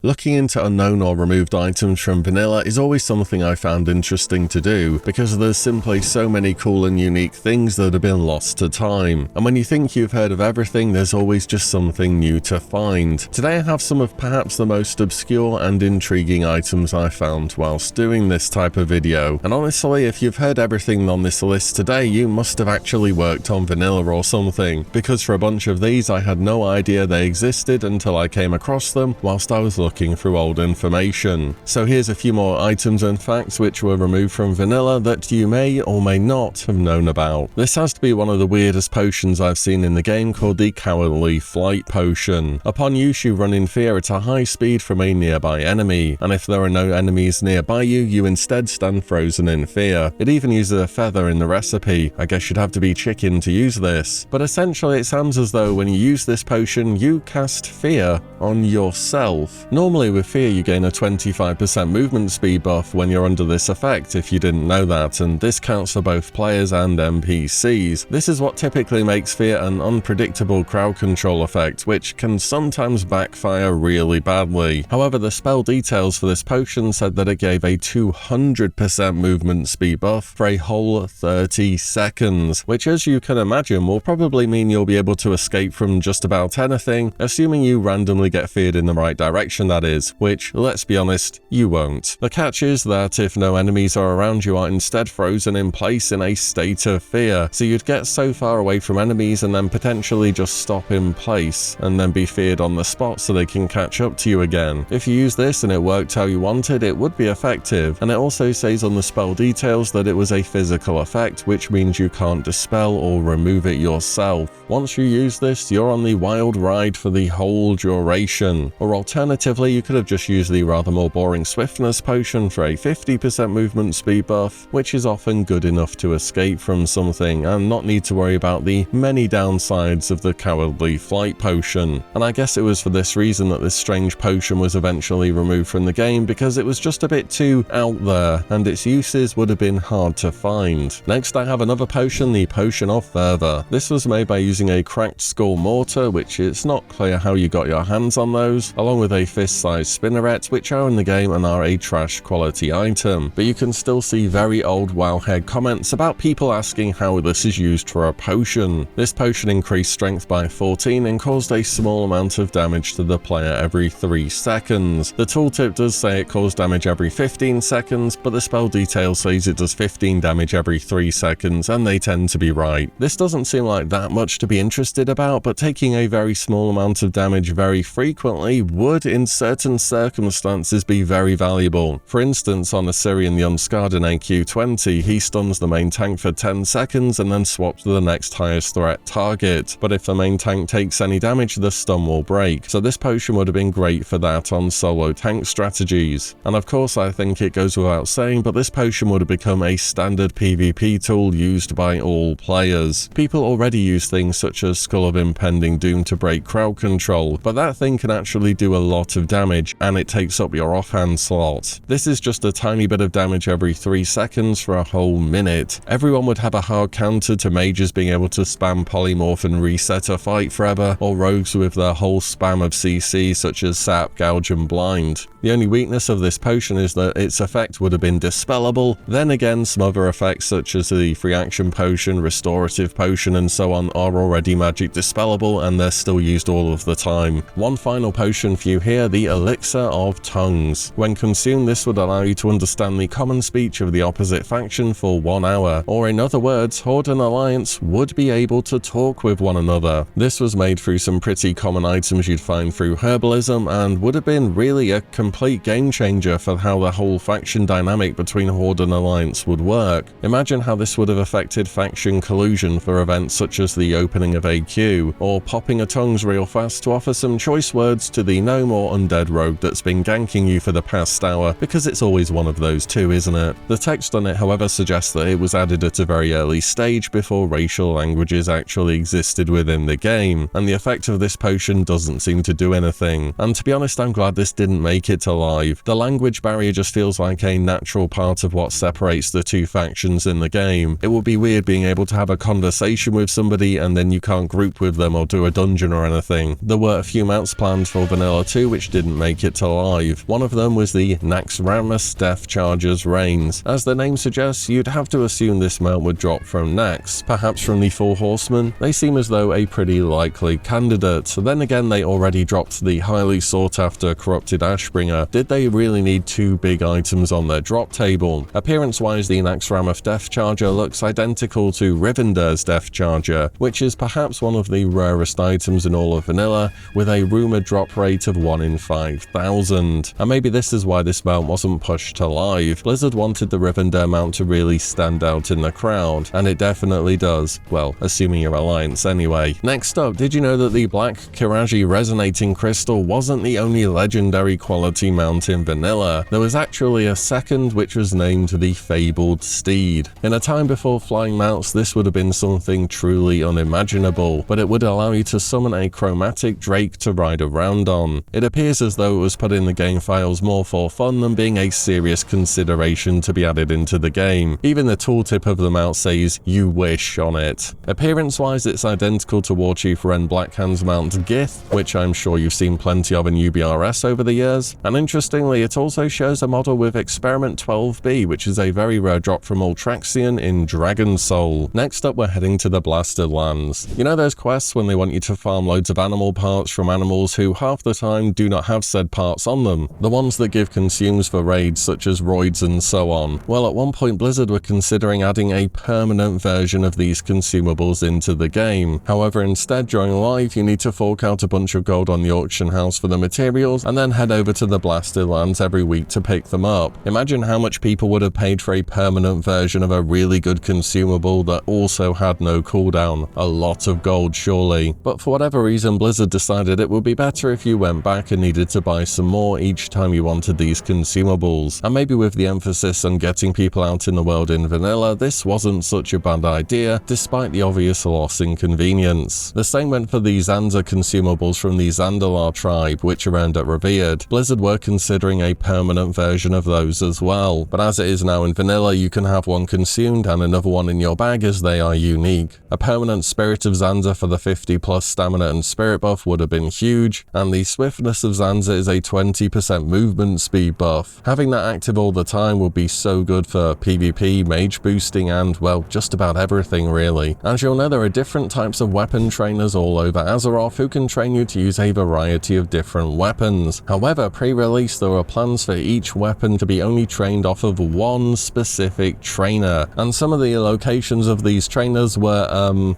Looking into unknown or removed items from vanilla is always something I found interesting to do, because there's simply so many cool and unique things that have been lost to time. And when you think you've heard of everything, there's always just something new to find. Today I have some of perhaps the most obscure and intriguing items I found whilst doing this type of video. And honestly, if you've heard everything on this list today, you must have actually worked on vanilla or something, because for a bunch of these I had no idea they existed until I came across them whilst I was looking through old information. So here's a few more items and facts which were removed from vanilla that you may or may not have known about. This has to be one of the weirdest potions I've seen in the game, called the Cowardly Flight Potion. Upon use, you run in fear at a high speed from a nearby enemy, and if there are no enemies nearby you, you instead stand frozen in fear. It even uses a feather in the recipe. I guess you'd have to be chicken to use this. But essentially it sounds as though when you use this potion, you cast fear on yourself. Normally with fear you gain a 25% movement speed buff when you're under this effect, if you didn't know that, and this counts for both players and NPCs. This is what typically makes fear an unpredictable crowd control effect, which can sometimes backfire really badly. However, the spell details for this potion said that it gave a 200% movement speed buff for a whole 30 seconds, which, as you can imagine, will probably mean you'll be able to escape from just about anything, assuming you randomly get feared in the right direction, that is, which, let's be honest, you won't. The catch is that if no enemies are around, you are instead frozen in place in a state of fear, so you'd get so far away from enemies and then potentially just stop in place and then be feared on the spot so they can catch up to you again. If you use this and it worked how you wanted, it would be effective, and it also says on the spell details that it was a physical effect, which means you can't dispel or remove it yourself. Once you use this, you're on the wild ride for the whole duration. Or alternatively, you could have just used the rather more boring swiftness potion for a 50% movement speed buff, which is often good enough to escape from something and not need to worry about the many downsides of the Cowardly Flight Potion. And I guess it was for this reason that this strange potion was eventually removed from the game, because it was just a bit too out there and its uses would have been hard to find. Next I have another potion, the Potion of Fervor. This was made by using a cracked skull mortar, which it's not clear how you got your hands on those, along with a fist-sized spinneret, which are in the game and are a trash quality item, but you can still see very old wowhead comments about people asking how this is used for a potion. This potion increased strength by 14 and caused a small amount of damage to the player every 3 seconds. The tooltip does say it caused damage every 15 seconds, but the spell detail says it does 15 damage every 3 seconds, and they tend to be right. This doesn't seem like that much to be interested about, but taking a very small amount of damage very frequently would, in certain circumstances, be very valuable. For instance, on Assyrian the Unscarred in AQ20, he stuns the main tank for 10 seconds and then swaps to the next highest threat target, but if the main tank takes any damage, the stun will break, so this potion would have been great for that on solo tank strategies. And of course, I think it goes without saying, but this potion would have become a standard PvP tool used by all players. People already use things such as Skull of Impending Doom to break crowd control, but that thing can actually do a lot of damage, and it takes up your offhand slot. This is just a tiny bit of damage every 3 seconds for a whole minute. Everyone would have a hard counter to mages being able to spam polymorph and reset a fight forever, or rogues with their whole spam of CC such as Sap, Gouge and Blind. The only weakness of this potion is that its effect would have been dispellable. Then again, some other effects such as the free action potion, restorative potion and so on are already magic dispellable, and they're still used all of the time. One final potion for you here, the Elixir of Tongues. When consumed, this would allow you to understand the common speech of the opposite faction for 1 hour, or in other words, Horde and Alliance would be able to talk with one another. This was made through some pretty common items you'd find through herbalism, and would have been really a complete game changer for how the whole faction dynamic between Horde and Alliance would work. Imagine how this would have affected faction collusion for events such as the opening of AQ, or popping a tongues real fast to offer some choice words to the gnome or undead rogue that's been ganking you for the past hour, because it's always one of those two, isn't it? The text on it, however, suggests that it was added at a very early stage before racial languages actually existed within the game, and the effect of this potion doesn't seem to do anything. And to be honest, I'm glad this didn't make it to live. The language barrier just feels like a natural part of what separates the two factions in the game. It would be weird being able to have a conversation with somebody and then you can't group with them or do a dungeon or anything. There were a few mounts planned for Vanilla 2 which which didn't make it to live. One of them was the Naxxramas Death Charger's Reigns. As the name suggests, you'd have to assume this mount would drop from Nax, perhaps from the Four Horsemen. They seem as though a pretty likely candidate. Then again, they already dropped the highly sought after Corrupted Ashbringer. Did they really need two big items on their drop table? Appearance-wise, the Naxxramas Death Charger looks identical to Rivendar's Death Charger, which is perhaps one of the rarest items in all of vanilla, with a rumored drop rate of 1 in 5,000. And maybe this is why this mount wasn't pushed to live. Blizzard wanted the Rivendar mount to really stand out in the crowd, and it definitely does. Well, assuming you're Alliance anyway. Next up, did you know that the Black Kiraji Resonating Crystal wasn't the only legendary quality mount in vanilla? There was actually a second, which was named the Fabled Steed. In a time before flying mounts, this would have been something truly unimaginable, but it would allow you to summon a chromatic drake to ride around on. It appears as though it was put in the game files more for fun than being a serious consideration to be added into the game. Even the tooltip of the mount says "you wish" on it. Appearance-wise, it's identical to Warchief Ren Blackhand's mount Gith, which I'm sure you've seen plenty of in UBRS over the years. And interestingly, it also shows a model with Experiment 12B, which is a very rare drop from Ultraxion in Dragon Soul. Next up, we're heading to the Blasted Lands. You know those quests when they want you to farm loads of animal parts from animals who half the time do not have said parts on them? The ones that give consumes for raids such as roids and so on. Well, at one point Blizzard were considering adding a permanent version of these consumables into the game. However, instead during live you need to fork out a bunch of gold on the auction house for the materials and then head over to the Blasted Lands every week to pick them up. Imagine how much people would have paid for a permanent version of a really good consumable that also had no cooldown. A lot of gold, surely. But for whatever reason, Blizzard decided it would be better if you went back and needed to buy some more each time you wanted these consumables. And maybe with the emphasis on getting people out in the world in vanilla, this wasn't such a bad idea, despite the obvious loss in convenience. The same went for the Zanza consumables from the Zandalar tribe, which are earned at Revered. Blizzard were considering a permanent version of those as well, but as it is now in vanilla, you can have one consumed and another one in your bag as they are unique. A permanent Spirit of Zanza for the 50+ stamina and spirit buff would have been huge, and the Swiftness of Zanza is a 20% movement speed buff. Having that active all the time would be so good for PvP, mage boosting, and, well, just about everything really. As you'll know, there are different types of weapon trainers all over Azeroth who can train you to use a variety of different weapons. However, pre-release there were plans for each weapon to be only trained off of one specific trainer, and some of the locations of these trainers were,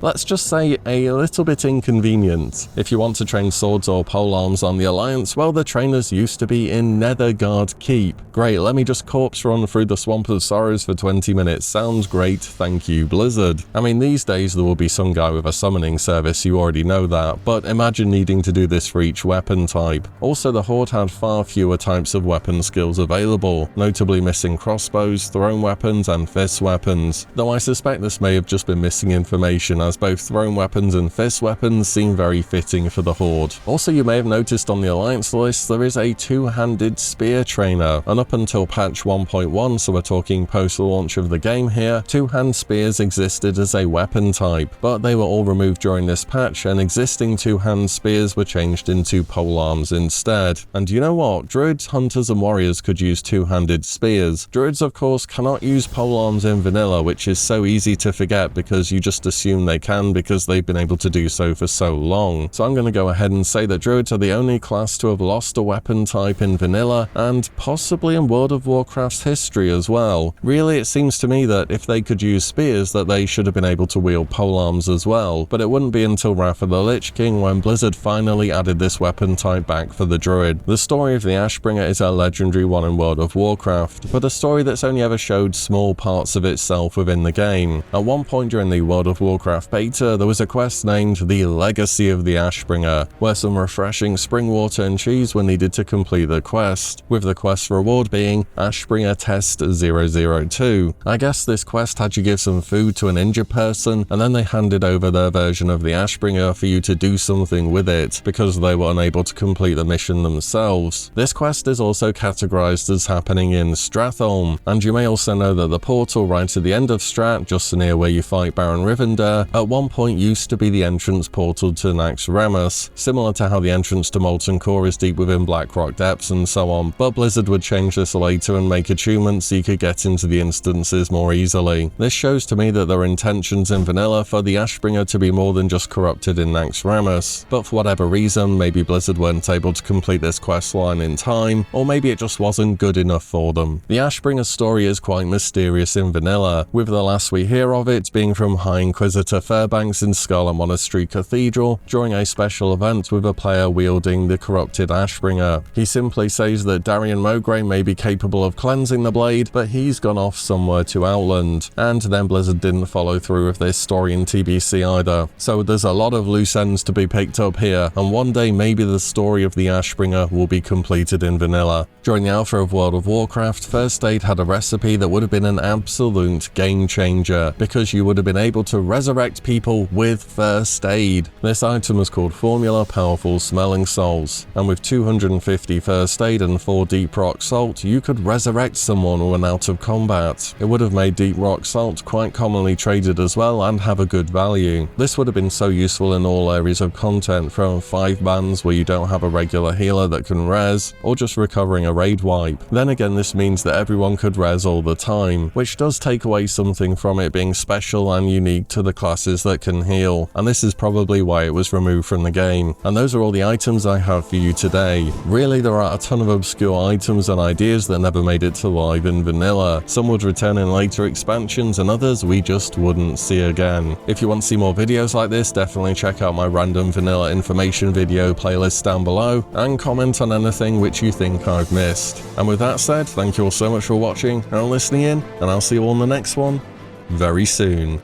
let's just say, a little bit inconvenient. If you want to train swords or polearms on the Alliance, well, the trainers used to be in Netherguard Keep. Great, let me just corpse run through the Swamp of Sorrows for 20 minutes. Sounds great, thank you, Blizzard. I mean, these days there will be some guy with a summoning service, you already know that, but imagine needing to do this for each weapon type. Also, the Horde had far fewer types of weapon skills available, notably missing crossbows, thrown weapons, and fist weapons, though I suspect this may have just been missing information, as both thrown weapons and fist weapons seem very fitting for the Horde. Also, you may have noticed on the Alliance list there is a two-handed spear trainer, and up until patch 1.1, so we're talking post-launch of the game here, two-hand spears existed as a weapon type, but they were all removed during this patch, and existing two-hand spears were changed into polearms instead. And you know what? Druids, hunters, and warriors could use two-handed spears. Druids, of course, cannot use polearms in vanilla, which is so easy to forget because you just assume they can because they've been able to do so for so long. So I'm going to go ahead and say that Druids are the only class to have lost a weapon type in vanilla, and possibly in World of Warcraft's history as well. Really, it seems to me that if they could use spears, that they should have been able to wield polearms as well, but it wouldn't be until Wrath of the Lich King when Blizzard finally added this weapon type back for the Druid. The story of the Ashbringer is a legendary one in World of Warcraft, but a story that's only ever showed small parts of itself within the game. At one point during the World of Warcraft beta, there was a quest named The Legacy of the Ashbringer, where some refreshing spring water and cheese were needed to complete the quest, with the quest reward being Ashbringer Test 002. I guess this quest had you give some food to an injured person, and then they handed over their version of the Ashbringer for you to do something with it, because they were unable to complete the mission themselves. This quest is also categorized as happening in Stratholme, and you may also know that the portal right at the end of Strat, just near where you fight Baron Rivendar, at one point used to be the entrance portal to Naxxramas, similar to how the entrance to Molten Core lore is deep within Blackrock Depths and so on, but Blizzard would change this later and make achievements so you could get into the instances more easily. This shows to me that there are intentions in vanilla for the Ashbringer to be more than just corrupted in Naxxramas, but for whatever reason, maybe Blizzard weren't able to complete this questline in time, or maybe it just wasn't good enough for them. The Ashbringer story is quite mysterious in vanilla, with the last we hear of it being from High Inquisitor Fairbanks in Scarlet Monastery Cathedral during a special event with a player wielding the corrupted Ashbringer. He simply says that Darian Mogray may be capable of cleansing the blade, but he's gone off somewhere to Outland, and then Blizzard didn't follow through with this story in TBC either. So there's a lot of loose ends to be picked up here, and one day maybe the story of the Ashbringer will be completed in vanilla. During the alpha of World of Warcraft, First Aid had a recipe that would have been an absolute game changer, because you would have been able to resurrect people with First Aid. This item was called Formula Powerful Smelling Salts, and with 250 First Aid and 4 Deep Rock Salt, you could resurrect someone when out of combat. It would have made Deep Rock Salt quite commonly traded as well and have a good value. This would have been so useful in all areas of content, from 5 bans where you don't have a regular healer that can res, or just recovering a raid wipe. Then again, this means that everyone could res all the time, which does take away something from it being special and unique to the classes that can heal, and this is probably why it was removed from the game. And those are all the items I have for you today. Really, there are a ton of obscure items and ideas that never made it to live in vanilla. Some would return in later expansions, and others we just wouldn't see again. If you want to see more videos like this, definitely check out my random vanilla information video playlist down below, and comment on anything which you think I've missed. And with that said, thank you all so much for watching and listening in, and I'll see you all in the next one very soon.